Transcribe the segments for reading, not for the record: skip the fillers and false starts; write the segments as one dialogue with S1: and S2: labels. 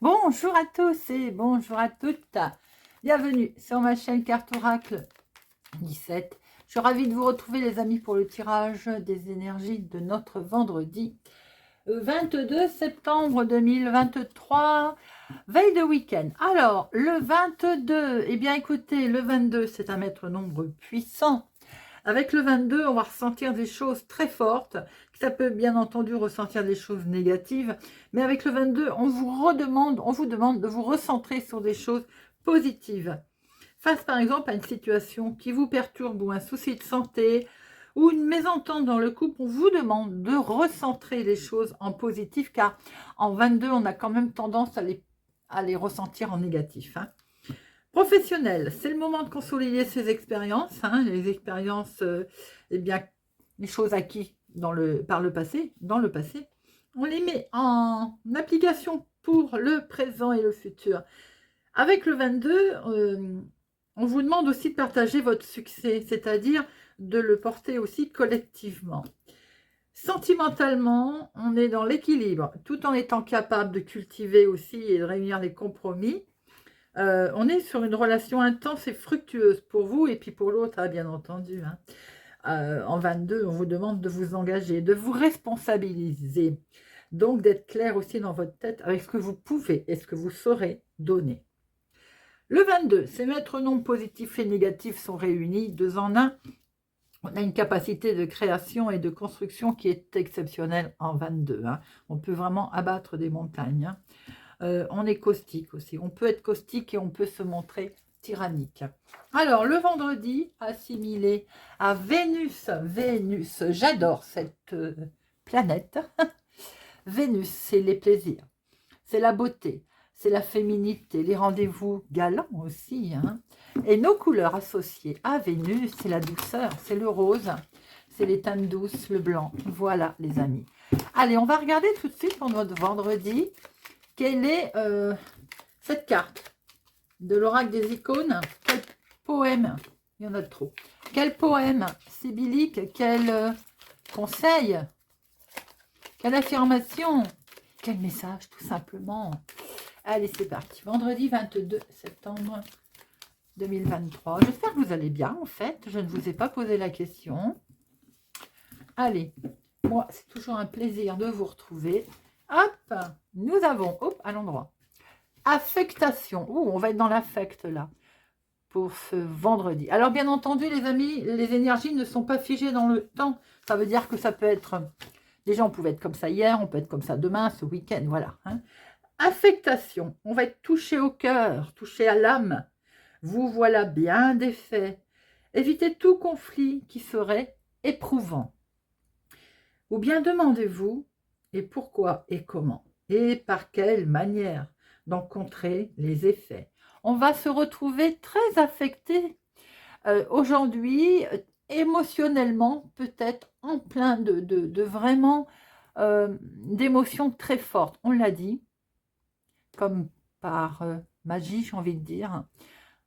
S1: Bonjour à tous et bonjour à toutes. Bienvenue sur ma chaîne Carte Oracle 17. Je suis ravie de vous retrouver les amis pour le tirage des énergies de notre vendredi 22 septembre 2023, veille de week-end. Alors, le 22, eh bien écoutez, le 22 c'est un maître nombre puissant. Avec le 22, on va ressentir des choses très fortes. Ça peut bien entendu ressentir des choses négatives. Mais avec le 22, on vous demande de vous recentrer sur des choses positives. Face par exemple à une situation qui vous perturbe ou un souci de santé ou une mésentente dans le couple, on vous demande de recentrer les choses en positif car en 22, on a quand même tendance à les ressentir en négatif. Professionnel, c'est le moment de consolider ses expériences, les expériences, eh bien, les choses acquises dans le passé, on les met en application pour le présent et le futur. Avec le 22, on vous demande aussi de partager votre succès, c'est-à-dire de le porter aussi collectivement. Sentimentalement, on est dans l'équilibre, tout en étant capable de cultiver aussi et de réunir les compromis. On est sur une relation intense et fructueuse pour vous et puis pour l'autre, bien entendu. En 22, on vous demande de vous engager, de vous responsabiliser. Donc, d'être clair aussi dans votre tête avec ce que vous pouvez et ce que vous saurez donner. Le 22, ces maîtres nombres positifs et négatifs sont réunis, 2 en 1. On a une capacité de création et de construction qui est exceptionnelle en 22. On peut vraiment abattre des montagnes. On est caustique aussi. On peut être caustique et on peut se montrer tyrannique. Alors, le vendredi, assimilé à Vénus. Vénus, j'adore cette planète. Vénus, c'est les plaisirs, c'est la beauté, c'est la féminité, les rendez-vous galants aussi. Et nos couleurs associées à Vénus, c'est la douceur, c'est le rose, c'est les teintes douces, le blanc. Voilà, les amis. Allez, on va regarder tout de suite pour notre vendredi. Quelle est cette carte de l'oracle des icônes? Quel poème, il y en a trop. Quel poème sibyllique, quel conseil, quelle affirmation, quel message tout simplement. Allez, c'est parti. Vendredi 22 septembre 2023. J'espère que vous allez bien en fait. Je ne vous ai pas posé la question. Allez, moi c'est toujours un plaisir de vous retrouver. Hop, nous avons, hop, à l'endroit. Affectation. On va être dans l'affect là, pour ce vendredi. Alors, bien entendu, les amis, les énergies ne sont pas figées dans le temps. Ça veut dire que ça peut être... Déjà, on pouvait être comme ça hier, on peut être comme ça demain, ce week-end, voilà. Affectation. On va être touché au cœur, touché à l'âme. Vous voilà bien défait. Évitez tout conflit qui serait éprouvant. Ou bien demandez-vous, et pourquoi et comment, et par quelle manière d'en contrer les effets. On va se retrouver très affecté aujourd'hui, émotionnellement, peut-être en plein de vraiment d'émotions très fortes. On l'a dit, comme par magie, j'ai envie de dire.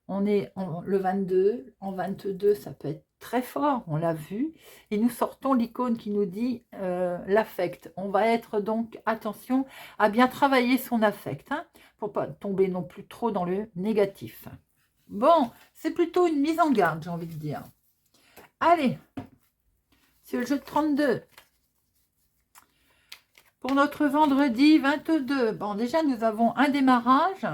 S1: On est le 22, en 22, ça peut être très fort, on l'a vu. Et nous sortons l'icône qui nous dit l'affect. On va être donc, attention, à bien travailler son affect, pour pas tomber non plus trop dans le négatif. Bon, c'est plutôt une mise en garde, j'ai envie de dire. Allez, c'est le jeu de 32. Pour notre vendredi 22, bon, déjà, nous avons un démarrage,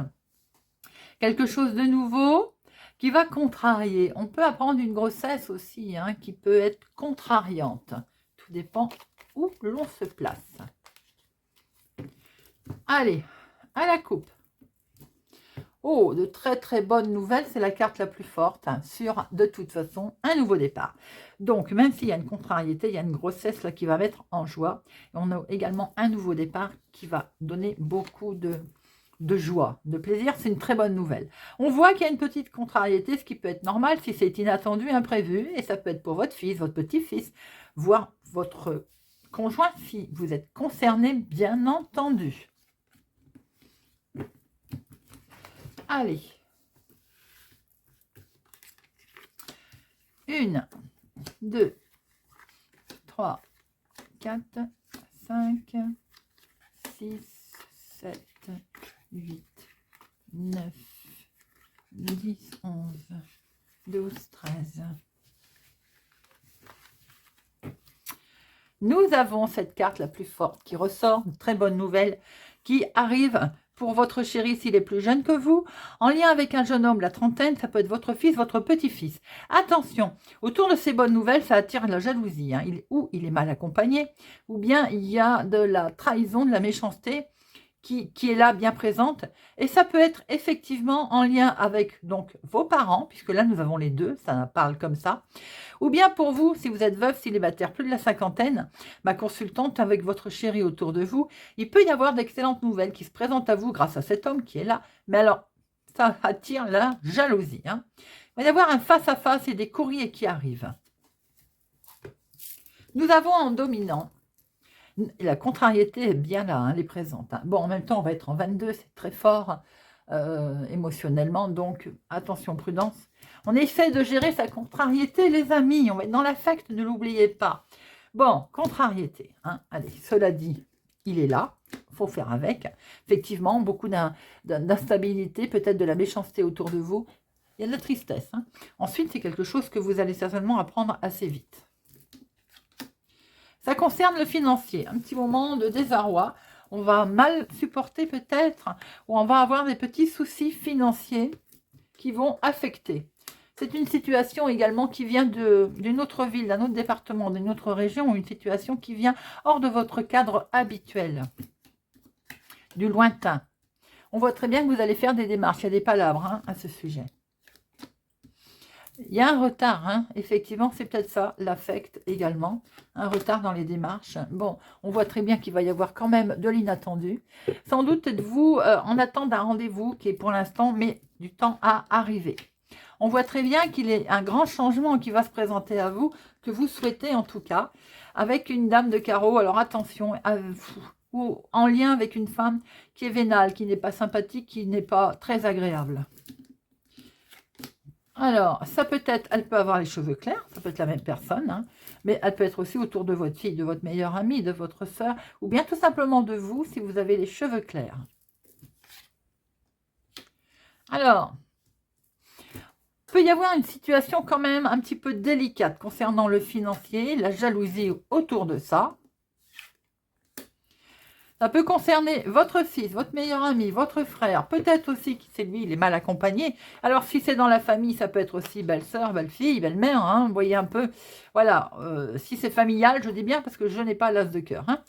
S1: quelque chose de nouveau qui va contrarier. On peut apprendre une grossesse aussi, qui peut être contrariante. Tout dépend où l'on se place. Allez, à la coupe. Oh, de très très bonnes nouvelles, c'est la carte la plus forte sur, de toute façon, un nouveau départ. Donc, même s'il y a une contrariété, il y a une grossesse là qui va mettre en joie. Et on a également un nouveau départ qui va donner beaucoup de joie, de plaisir. C'est une très bonne nouvelle. On voit qu'il y a une petite contrariété, ce qui peut être normal si c'est inattendu, imprévu. Et ça peut être pour votre fils, votre petit-fils, voire votre conjoint si vous êtes concerné, bien entendu. Allez. 1, 2, 3, 4, 5, 6, 7, 8, 9, 10, 11, 12, 13. Nous avons cette carte la plus forte qui ressort, une très bonne nouvelle qui arrive pour votre chéri s'il est plus jeune que vous, en lien avec un jeune homme, la trentaine, ça peut être votre fils, votre petit-fils. Attention, autour de ces bonnes nouvelles, ça attire la jalousie, hein. Ou il est mal accompagné, ou bien il y a de la trahison, de la méchanceté qui est là bien présente, et ça peut être effectivement en lien avec donc vos parents, puisque là nous avons les deux, ça parle comme ça, ou bien pour vous, si vous êtes veuf, célibataire, plus de la cinquantaine, ma consultante avec votre chéri autour de vous, il peut y avoir d'excellentes nouvelles qui se présentent à vous grâce à cet homme qui est là, mais alors ça attire la jalousie, hein. Il va y avoir un face-à-face et des courriers qui arrivent. Nous avons en dominant, la contrariété est bien là, hein, elle est présente. Hein. Bon, en même temps, on va être en 22, c'est très fort émotionnellement, donc attention, prudence. On essaie de gérer sa contrariété, les amis, on va être dans l'affect, ne l'oubliez pas. Bon, contrariété, hein. Allez, cela dit, il est là, il faut faire avec. Effectivement, beaucoup d'instabilité, peut-être de la méchanceté autour de vous. Il y a de la tristesse. Hein. Ensuite, c'est quelque chose que vous allez certainement apprendre assez vite. Ça concerne le financier, un petit moment de désarroi. On va mal supporter peut-être, ou on va avoir des petits soucis financiers qui vont affecter. C'est une situation également qui vient d'une autre ville, d'un autre département, d'une autre région, ou une situation qui vient hors de votre cadre habituel, du lointain. On voit très bien que vous allez faire des démarches, il y a des palabres hein, à ce sujet. Il y a un retard, hein. Effectivement, c'est peut-être ça, l'affect également, un retard dans les démarches. Bon, on voit très bien qu'il va y avoir quand même de l'inattendu. Sans doute êtes-vous en attente d'un rendez-vous qui est pour l'instant, mais du temps à arriver. On voit très bien qu'il y a un grand changement qui va se présenter à vous, que vous souhaitez en tout cas, avec une dame de carreau. Alors attention, ou en lien avec une femme qui est vénale, qui n'est pas sympathique, qui n'est pas très agréable. Alors, ça peut être, elle peut avoir les cheveux clairs, ça peut être la même personne, hein, mais elle peut être aussi autour de votre fille, de votre meilleure amie, de votre sœur, ou bien tout simplement de vous, si vous avez les cheveux clairs. Alors, il peut y avoir une situation quand même un petit peu délicate concernant le financier, la jalousie autour de ça. Ça peut concerner votre fils, votre meilleur ami, votre frère, peut-être aussi que c'est lui, il est mal accompagné. Alors si c'est dans la famille, ça peut être aussi belle-sœur, belle-fille, belle-mère, hein, vous voyez un peu. Voilà, si c'est familial, je dis bien parce que je n'ai pas l'as de cœur. Hein.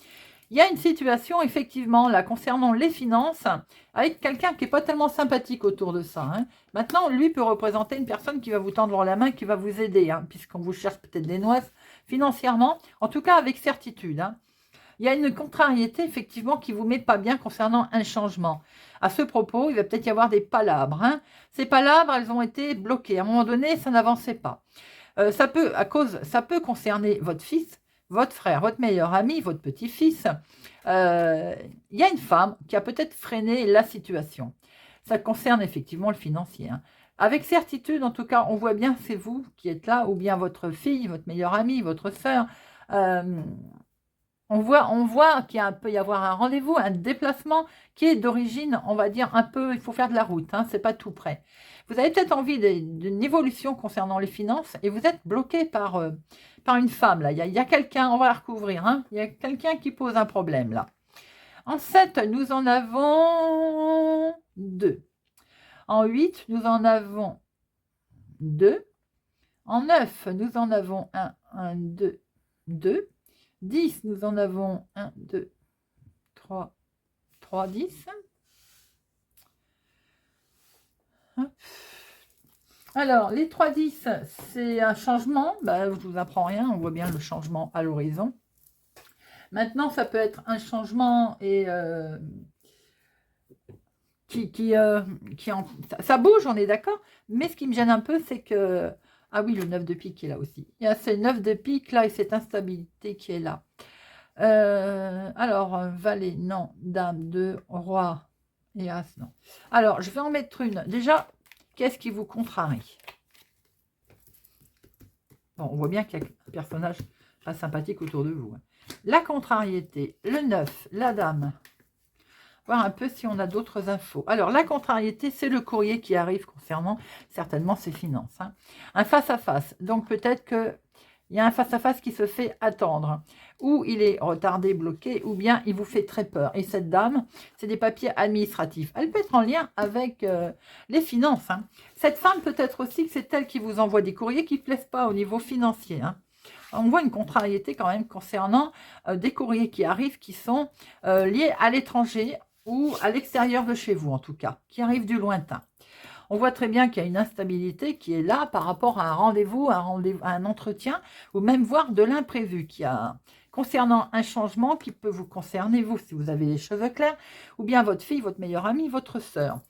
S1: Il y a une situation effectivement là concernant les finances avec quelqu'un qui n'est pas tellement sympathique autour de ça. Hein. Maintenant, lui peut représenter une personne qui va vous tendre la main, qui va vous aider, hein, puisqu'on vous cherche peut-être des noises financièrement, en tout cas avec certitude. Hein. Il y a une contrariété, effectivement, qui ne vous met pas bien concernant un changement. À ce propos, il va peut-être y avoir des palabres. Hein. Ces palabres, elles ont été bloquées. À un moment donné, ça n'avançait pas. Ça peut concerner votre fils, votre frère, votre meilleur ami, votre petit-fils. Il y a une femme qui a peut-être freiné la situation. Ça concerne effectivement le financier. Hein. Avec certitude, en tout cas, on voit bien que c'est vous qui êtes là, ou bien votre fille, votre meilleure amie, votre sœur. On voit qu'il peut y avoir un rendez-vous, un déplacement qui est d'origine, on va dire, un peu, il faut faire de la route, hein, c'est pas tout près. Vous avez peut-être envie d'une évolution concernant les finances et vous êtes bloqué par une femme, là. Il y a quelqu'un, on va la recouvrir, hein, il y a quelqu'un qui pose un problème, là. En 7, nous en avons 2. En 8, nous en avons 2. En 9, nous en avons 1, 2, 2. 10, nous en avons 1, 2, 3, 10. Hop. Alors, les 3, 10, c'est un changement. Bah, je ne vous apprends rien, on voit bien le changement à l'horizon. Maintenant, ça peut être un changement et ça bouge, on est d'accord. Mais ce qui me gêne un peu, c'est que... Ah oui, le 9 de pique qui est là aussi. Il y a ce 9 de pique là et cette instabilité qui est là. Alors, valet, non. Dame, 2, roi et as, non. Alors, je vais en mettre une. Déjà, qu'est-ce qui vous contrarie? Bon, on voit bien qu'il y a un personnage pas sympathique autour de vous. La contrariété, le 9, la dame. voir un peu si on a d'autres infos. Alors, la contrariété, c'est le courrier qui arrive concernant certainement ses finances. Hein. Un face-à-face. Donc, peut-être que il y a un face-à-face qui se fait attendre, ou il est retardé, bloqué, ou bien il vous fait très peur. Et cette dame, c'est des papiers administratifs. Elle peut être en lien avec les finances. Hein. Cette femme, peut-être aussi que c'est elle qui vous envoie des courriers qui ne plaisent pas au niveau financier. Hein. On voit une contrariété quand même concernant des courriers qui arrivent, qui sont liés à l'étranger ou à l'extérieur de chez vous, en tout cas, qui arrivent du lointain. On voit très bien qu'il y a une instabilité qui est là par rapport à un rendez-vous, à un entretien, ou même voir de l'imprévu qui a concernant un changement qui peut vous concerner, vous, si vous avez les cheveux clairs, ou bien votre fille, votre meilleure amie, votre sœur.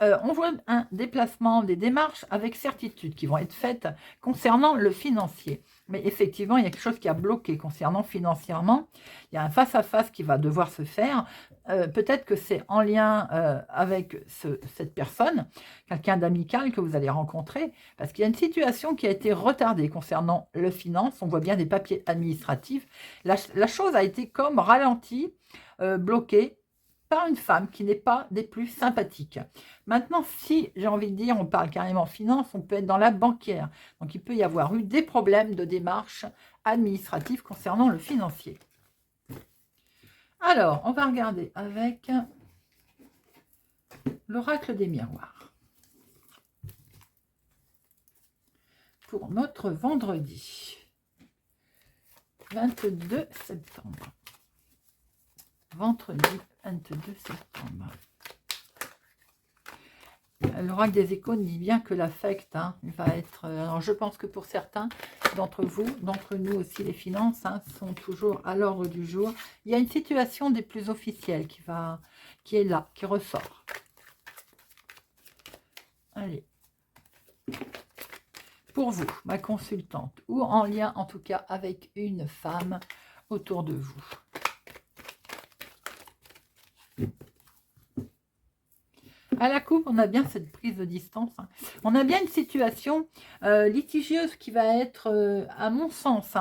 S1: On voit un déplacement, des démarches avec certitude qui vont être faites concernant le financier. Mais effectivement, il y a quelque chose qui a bloqué concernant financièrement. Il y a un face-à-face qui va devoir se faire. Peut-être que c'est en lien avec cette personne, quelqu'un d'amical que vous allez rencontrer, parce qu'il y a une situation qui a été retardée concernant le finance. On voit bien des papiers administratifs. La chose a été comme ralentie, bloquée, par une femme qui n'est pas des plus sympathiques. Maintenant, si j'ai envie de dire, on parle carrément finance, on peut être dans la bancaire. Donc, il peut y avoir eu des problèmes de démarche administrative concernant le financier. Alors, on va regarder avec l'oracle des miroirs. Pour notre vendredi 22 septembre. Vendredi 22 septembre. L'oracle des échos dit bien que l'affect va être... alors je pense que pour certains d'entre vous, d'entre nous aussi, les finances sont toujours à l'ordre du jour. Il y a une situation des plus officielles qui est là, qui ressort. Allez. Pour vous, ma consultante, ou en lien en tout cas avec une femme autour de vous. À la coupe, on a bien cette prise de distance. On a bien une situation litigieuse qui va être, à mon sens,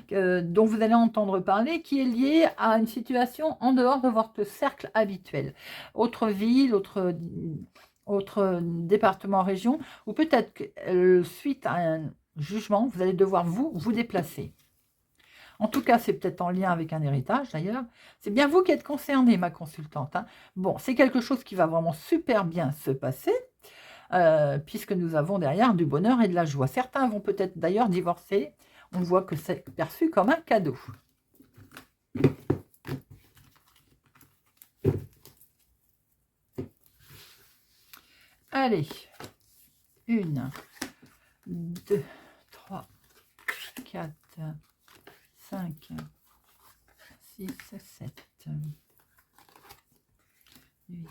S1: dont vous allez entendre parler, qui est liée à une situation en dehors de votre cercle habituel. Autre ville, autre département, région, ou peut-être que suite à un jugement, vous allez devoir vous déplacer. En tout cas, c'est peut-être en lien avec un héritage, d'ailleurs. C'est bien vous qui êtes concernée, ma consultante. Bon, c'est quelque chose qui va vraiment super bien se passer, puisque nous avons derrière du bonheur et de la joie. Certains vont peut-être d'ailleurs divorcer. On voit que c'est perçu comme un cadeau. Allez. 1, 2, 3, 4... 5, 6, 7, 8, 10.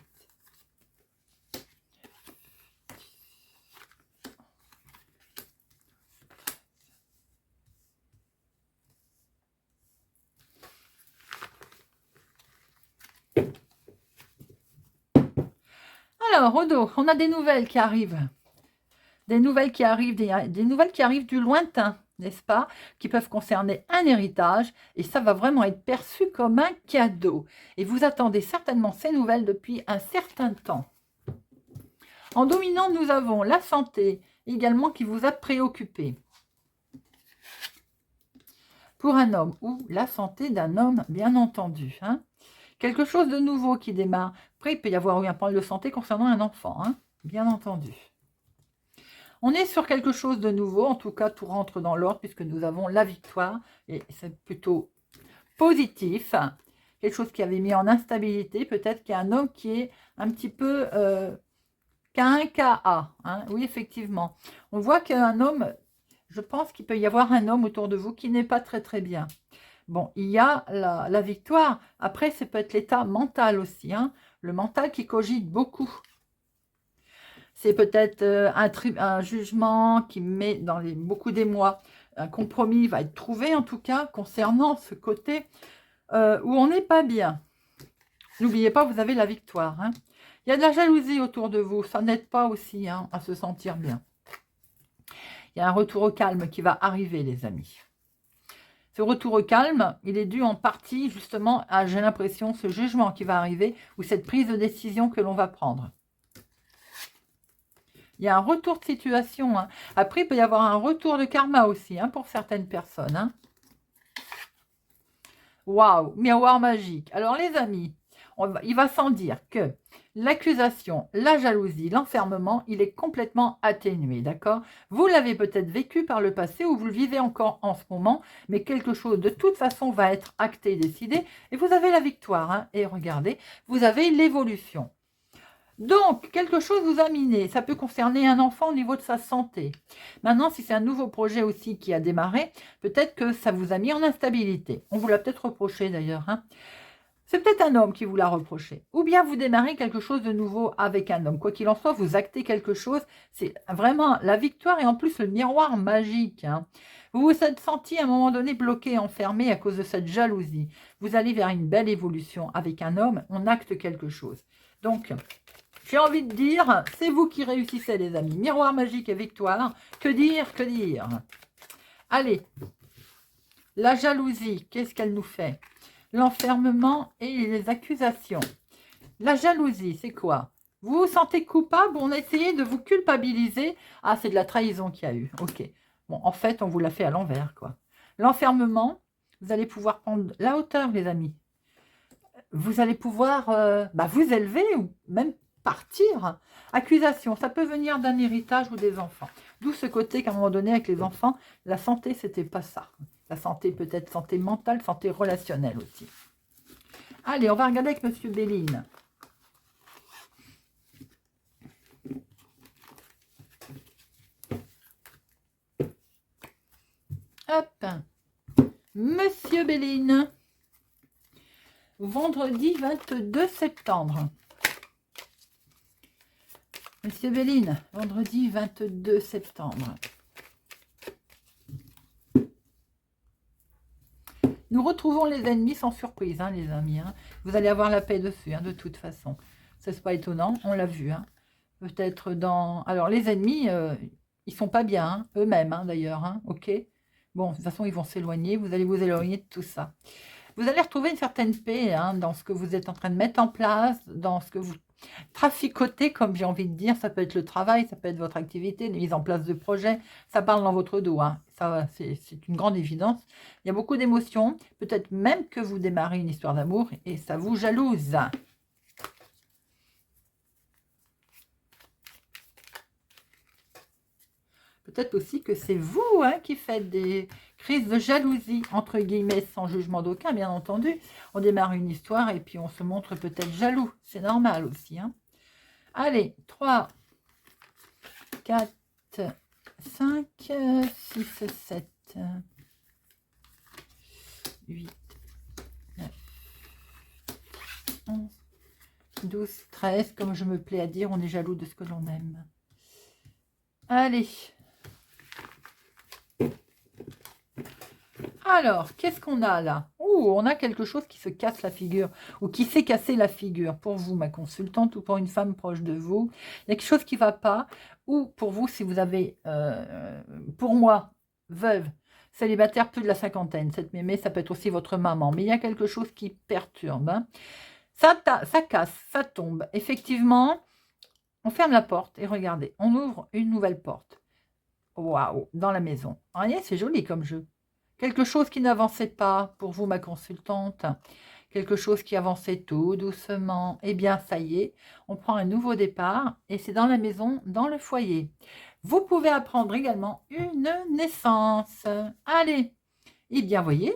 S1: Alors, Odo, on a des nouvelles qui arrivent. Des nouvelles qui arrivent du lointain, n'est-ce pas, qui peuvent concerner un héritage, et ça va vraiment être perçu comme un cadeau. Et vous attendez certainement ces nouvelles depuis un certain temps. En dominant, nous avons la santé, également, qui vous a préoccupé. Pour un homme, ou la santé d'un homme, bien entendu. Quelque chose de nouveau qui démarre. Après, il peut y avoir eu un problème de santé concernant un enfant, bien entendu. On est sur quelque chose de nouveau, en tout cas tout rentre dans l'ordre puisque nous avons la victoire et c'est plutôt positif. Quelque chose qui avait mis en instabilité, peut-être qu'il y a un homme qui est un petit peu KA. Oui, effectivement. On voit qu'il y a un homme, je pense qu'il peut y avoir un homme autour de vous qui n'est pas très très bien. Bon, il y a la victoire. Après, ça peut être l'état mental aussi. Le mental qui cogite beaucoup. C'est peut-être un jugement qui met dans beaucoup d'émoi. Un compromis va être trouvé, en tout cas, concernant ce côté où on n'est pas bien. N'oubliez pas, vous avez la victoire. Il y a de la jalousie autour de vous. Ça n'aide pas aussi à se sentir bien. Il y a un retour au calme qui va arriver, les amis. Ce retour au calme, il est dû en partie justement à, j'ai l'impression, ce jugement qui va arriver ou cette prise de décision que l'on va prendre. Il y a un retour de situation. Hein. Après, il peut y avoir un retour de karma aussi hein, pour certaines personnes. Hein. Waouh, miroir magique. Alors les amis, il va sans dire que l'accusation, la jalousie, l'enfermement, il est complètement atténué, d'accord? Vous l'avez peut-être vécu par le passé ou vous le vivez encore en ce moment, mais quelque chose de toute façon va être acté, décidé, et vous avez la victoire. Hein, et regardez, vous avez l'évolution. Donc, quelque chose vous a miné. Ça peut concerner un enfant au niveau de sa santé. Maintenant, si c'est un nouveau projet aussi qui a démarré, peut-être que ça vous a mis en instabilité. On vous l'a peut-être reproché d'ailleurs. Hein. C'est peut-être un homme qui vous l'a reproché. Ou bien vous démarrez quelque chose de nouveau avec un homme. Quoi qu'il en soit, vous actez quelque chose. C'est vraiment la victoire et en plus le miroir magique. Hein. Vous vous êtes senti à un moment donné bloqué, enfermé à cause de cette jalousie. Vous allez vers une belle évolution avec un homme. On acte quelque chose. Donc, j'ai envie de dire, c'est vous qui réussissez les amis. Miroir magique et victoire. Que dire, que dire. Allez, la jalousie, qu'est-ce qu'elle nous fait? L'enfermement et les accusations. La jalousie, c'est quoi? Vous vous sentez coupable, on a essayé de vous culpabiliser. Ah, c'est de la trahison qu'il y a eu. Ok. Bon, en fait, on vous l'a fait à l'envers, quoi. L'enfermement, vous allez pouvoir prendre la hauteur, les amis. Vous allez pouvoir vous élever ou même partir. Accusation, ça peut venir d'un héritage ou des enfants. D'où ce côté qu'à un moment donné, avec les enfants, la santé, c'était pas ça. La santé peut-être santé mentale, santé relationnelle aussi. Allez, on va regarder avec Monsieur Béline. Hop. Monsieur Béline. Vendredi 22 septembre. Monsieur Béline, vendredi 22 septembre. Nous retrouvons les ennemis sans surprise, hein, les amis. Hein. Vous allez avoir la paix dessus, hein, de toute façon. Ce n'est pas étonnant, on l'a vu. Hein. Peut-être dans... Alors, les ennemis, ils sont pas bien, hein, eux-mêmes, hein, d'ailleurs. Hein, ok. Bon, de toute façon, ils vont s'éloigner. Vous allez vous éloigner de tout ça. Vous allez retrouver une certaine paix hein, dans ce que vous êtes en train de mettre en place, dans ce que vous traficotez, comme j'ai envie de dire. Ça peut être le travail, ça peut être votre activité, la mise en place de projets. Ça parle dans votre dos. Hein. Ça, c'est une grande évidence. Il y a beaucoup d'émotions. Peut-être même que vous démarrez une histoire d'amour et ça vous jalouse. Peut-être aussi que c'est vous hein, qui faites des crises de jalousie, entre guillemets, sans jugement d'aucun, bien entendu. On démarre une histoire et puis on se montre peut-être jaloux. C'est normal aussi. Hein. Allez, 3, 4, 5, 6, 7, 8, 9, 11, 12, 13. Comme je me plais à dire, on est jaloux de ce que l'on aime. Allez. Alors, qu'est-ce qu'on a là? On a quelque chose qui se casse la figure ou qui s'est cassé la figure pour vous, ma consultante, ou pour une femme proche de vous. Il y a quelque chose qui ne va pas ou pour vous, si vous avez, pour moi, veuve, célibataire, plus de la cinquantaine, cette mémé, ça peut être aussi votre maman, mais il y a quelque chose qui perturbe. Hein. Ça casse, ça tombe. Effectivement, on ferme la porte et regardez, on ouvre une nouvelle porte. Waouh, dans la maison. Voyez, c'est joli comme jeu. Quelque chose qui n'avançait pas pour vous, ma consultante. Quelque chose qui avançait tout doucement. Eh bien, ça y est, on prend un nouveau départ et c'est dans la maison, dans le foyer. Vous pouvez apprendre également une naissance. Allez, eh bien, voyez,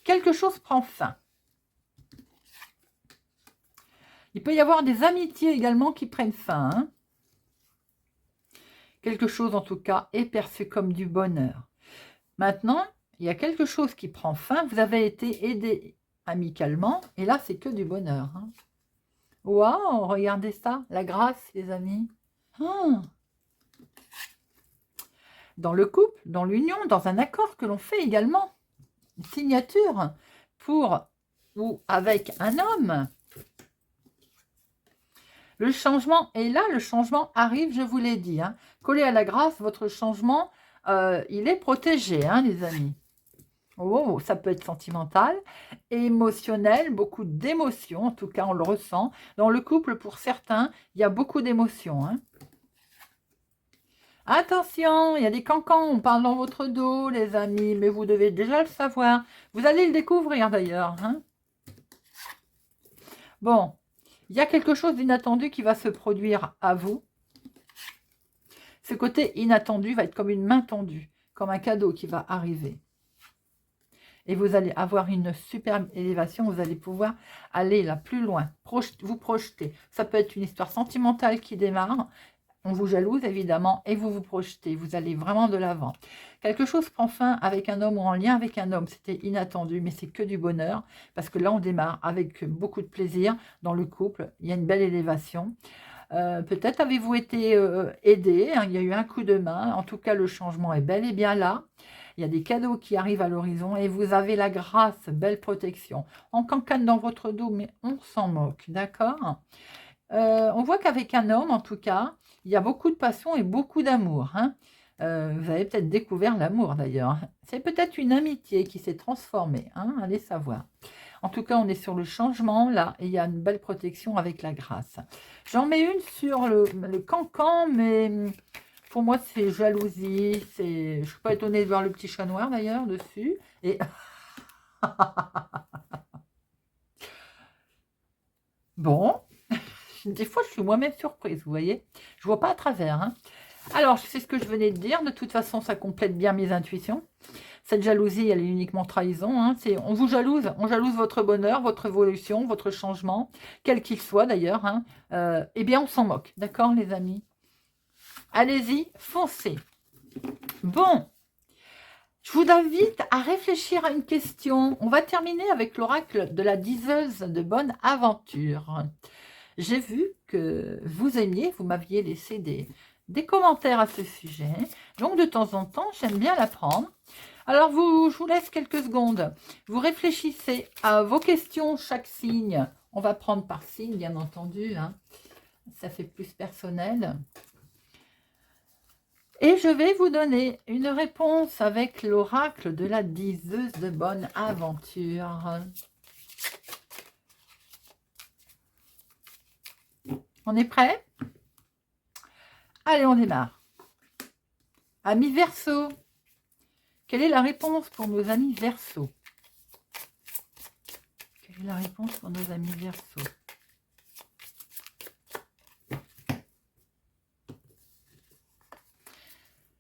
S1: quelque chose prend fin. Il peut y avoir des amitiés également qui prennent fin. Hein. Quelque chose, en tout cas, est perçu comme du bonheur. Maintenant, il y a quelque chose qui prend fin. Vous avez été aidé amicalement. Et là, c'est que du bonheur. Hein. Waouh, regardez ça. La grâce, les amis. Ah. Dans le couple, dans l'union, dans un accord que l'on fait également. Une signature pour ou avec un homme. Le changement est là. Le changement arrive, je vous l'ai dit. Hein. Collé à la grâce, votre changement, il est protégé, hein, les amis. Oh, ça peut être sentimental, émotionnel, beaucoup d'émotions, en tout cas on le ressent. Dans le couple, pour certains, il y a beaucoup d'émotions, hein. Attention, il y a des cancans, on parle dans votre dos, les amis, mais vous devez déjà le savoir. Vous allez le découvrir d'ailleurs, hein. Bon, il y a quelque chose d'inattendu qui va se produire à vous. Ce côté inattendu va être comme une main tendue, comme un cadeau qui va arriver. Et vous allez avoir une superbe élévation, vous allez pouvoir aller là plus loin, vous projeter. Ça peut être une histoire sentimentale qui démarre, on vous jalouse évidemment, et vous vous projetez, vous allez vraiment de l'avant. Quelque chose prend fin avec un homme ou en lien avec un homme, c'était inattendu, mais c'est que du bonheur, parce que là on démarre avec beaucoup de plaisir dans le couple, il y a une belle élévation. Peut-être avez-vous été aidé, hein, il y a eu un coup de main, en tout cas le changement est bel et bien là. Il y a des cadeaux qui arrivent à l'horizon et vous avez la grâce, belle protection. On cancane dans votre dos, mais on s'en moque, d'accord? On voit qu'avec un homme, en tout cas, il y a beaucoup de passion et beaucoup d'amour, hein. Vous avez peut-être découvert l'amour d'ailleurs. C'est peut-être une amitié qui s'est transformée, hein, allez savoir. En tout cas, on est sur le changement là et il y a une belle protection avec la grâce. J'en mets une sur le cancan, mais pour moi, c'est jalousie. Je ne suis pas étonnée de voir le petit chat noir d'ailleurs dessus. Et bon, des fois, je suis moi-même surprise, vous voyez. Je vois pas à travers, hein. Alors, c'est ce que je venais de dire. De toute façon, ça complète bien mes intuitions. Cette jalousie, elle est uniquement trahison, hein. On vous jalouse, on jalouse votre bonheur, votre évolution, votre changement, quel qu'il soit d'ailleurs, hein. Eh bien, on s'en moque, d'accord les amis? Allez-y, foncez. Bon, je vous invite à réfléchir à une question. On va terminer avec l'oracle de la diseuse de bonne aventure. J'ai vu que vous aimiez, vous m'aviez laissé des commentaires à ce sujet. Donc, de temps en temps, j'aime bien l'apprendre. Alors, je vous laisse quelques secondes. Vous réfléchissez à vos questions, chaque signe. On va prendre par signe, bien entendu, hein. Ça fait plus personnel. Et je vais vous donner une réponse avec l'oracle de la diseuse de bonne aventure. On est prêt? Allez, on démarre. Amis Verseau, quelle est la réponse pour nos amis Verseau? Quelle est la réponse pour nos amis Verseau?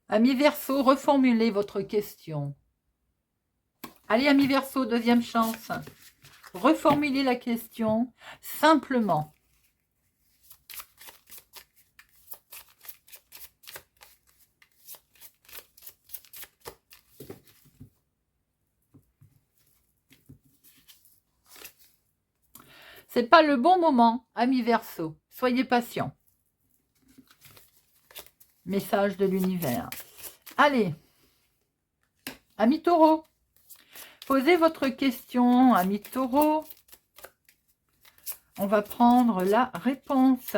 S1: Amis Verseau, reformulez votre question. Allez, amis Verseau, deuxième chance. Reformulez la question simplement. C'est pas le bon moment, amis Verseau. Soyez patient. Message de l'univers. Allez, amis Taureau, posez votre question, amis Taureau. On va prendre la réponse.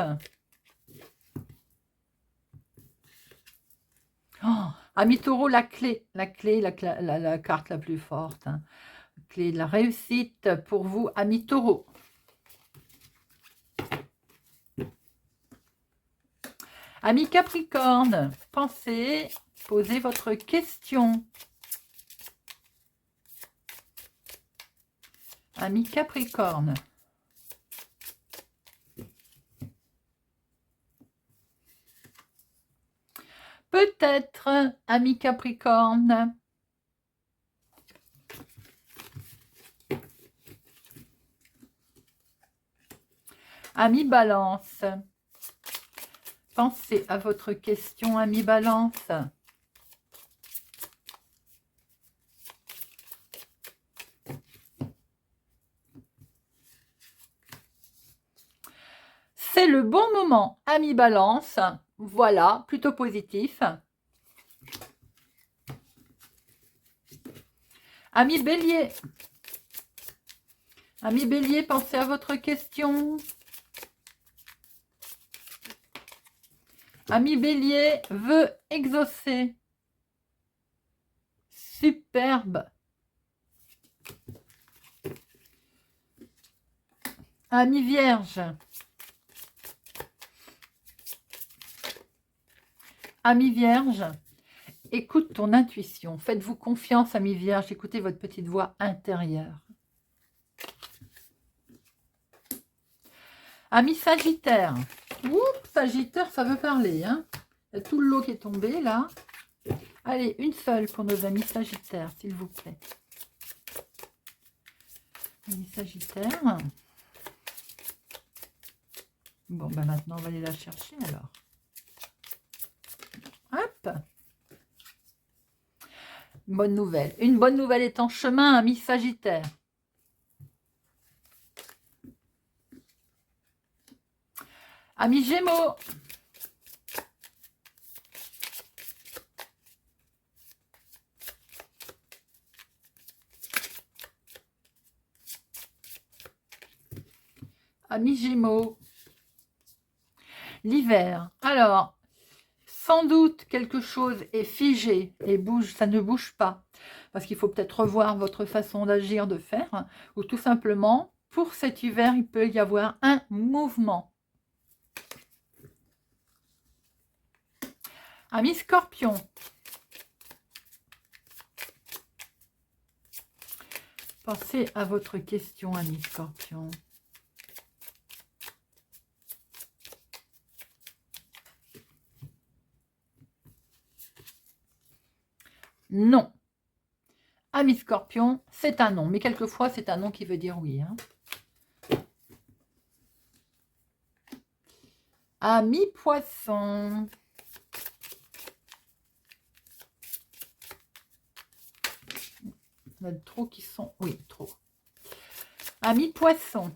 S1: Oh, amis Taureau, la clé, la carte la plus forte, hein. Clé de la réussite pour vous, amis Taureau. Amis Capricorne, pensez, posez votre question. Amis Capricorne. Peut-être, amis Capricorne. Amis Balance. Pensez à votre question, amis Balance. C'est le bon moment, amis Balance. Voilà, plutôt positif. Amis Bélier. Amis Bélier, pensez à votre question. Ami Bélier veut exaucer. Superbe. Amis vierge. Amis vierge, écoute ton intuition. Faites-vous confiance, amis vierge. Écoutez votre petite voix intérieure. Amis sagittaire. Oups, sagittaire, ça veut parler. Hein. Il y a tout le lot qui est tombé là. Allez, une seule pour nos amis sagittaires, s'il vous plaît. Amis sagittaire. Bon, ben maintenant, on va aller la chercher alors. Hop. Bonne nouvelle. Une bonne nouvelle est en chemin, amis sagittaire. Amis gémeaux. Amis gémeaux. L'hiver. Alors, sans doute quelque chose est figé et bouge, ça ne bouge pas. Parce qu'il faut peut-être revoir votre façon d'agir, de faire. Ou tout simplement, pour cet hiver, il peut y avoir un mouvement. Amis scorpion. Pensez à votre question, amis scorpion. Non. Amis scorpion, c'est un non. Mais quelquefois, c'est un non qui veut dire oui. Hein. Amis poisson. Il y en a trop qui sont... Oui, trop. Amis poisson.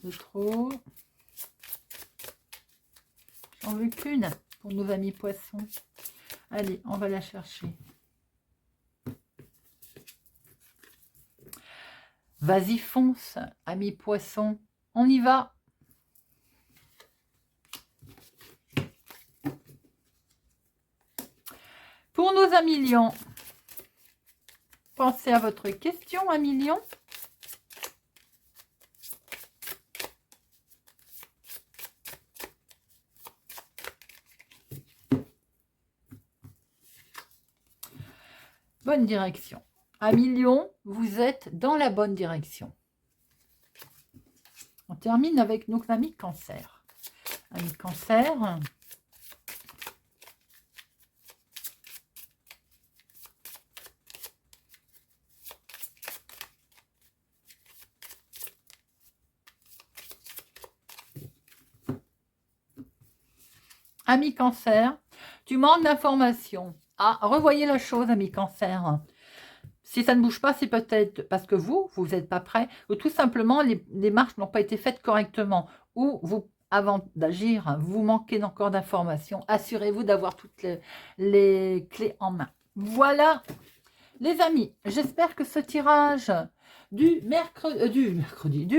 S1: De trop. J'en veux qu'une pour nos amis poissons. Allez, on va la chercher. Vas-y, fonce, amis poissons. On y va. Pour nos amis lions, pensez à votre question, amis lions. Bonne direction. Amis lions, vous êtes dans la bonne direction. On termine avec nos amis cancer. Amis cancer. Amis cancer, tu manques d'informations. Ah, revoyez la chose, amis cancer. Si ça ne bouge pas, c'est peut-être parce que vous n'êtes pas prêt, ou tout simplement, les marches n'ont pas été faites correctement, ou vous, avant d'agir, vous manquez encore d'informations. Assurez-vous d'avoir toutes les clés en main. Voilà, les amis, j'espère que ce tirage du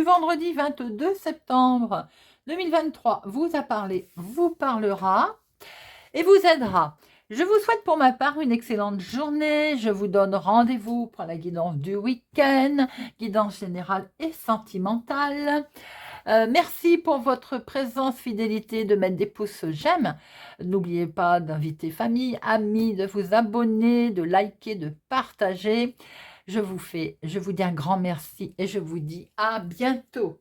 S1: vendredi 22 septembre 2023 vous a parlé, vous parlera et vous aidera. Je vous souhaite pour ma part une excellente journée. Je vous donne rendez-vous pour la guidance du week-end, guidance générale et sentimentale. Merci pour votre présence, fidélité, de mettre des pouces j'aime. N'oubliez pas d'inviter famille, amis, de vous abonner, de liker, de partager. Je vous dis un grand merci et je vous dis à bientôt.